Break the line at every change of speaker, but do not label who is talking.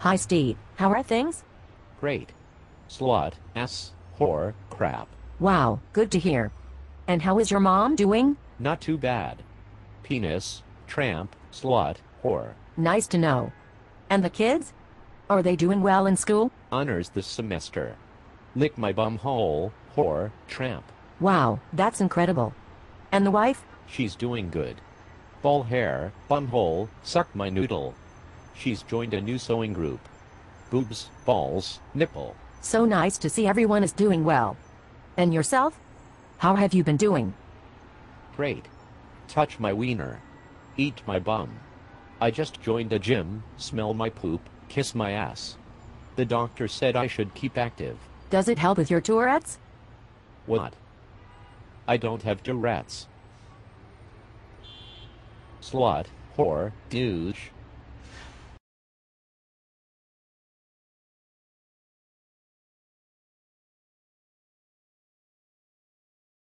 Hi Steve, how are things?
Great. Slut, ass, whore, crap.
Wow, good to hear. And how is your mom doing?
Not too bad. Penis, tramp, slut, whore.
Nice to know. And the kids? Are they doing well in school?
Honors this semester. Lick my bum hole, whore, tramp.
Wow, that's incredible. And the wife?
She's doing good. Ball hair, bum hole, suck my noodle. She's joined a new sewing group. Boobs, balls, nipple.
So nice to see everyone is doing well. And yourself? How have you been doing?
Great. Touch my wiener. Eat my bum. I just joined a gym, smell my poop, kiss my ass. The doctor said I should keep active.
Does it help with your Tourette's?
What? I don't have Tourette's. Slut, whore, douche,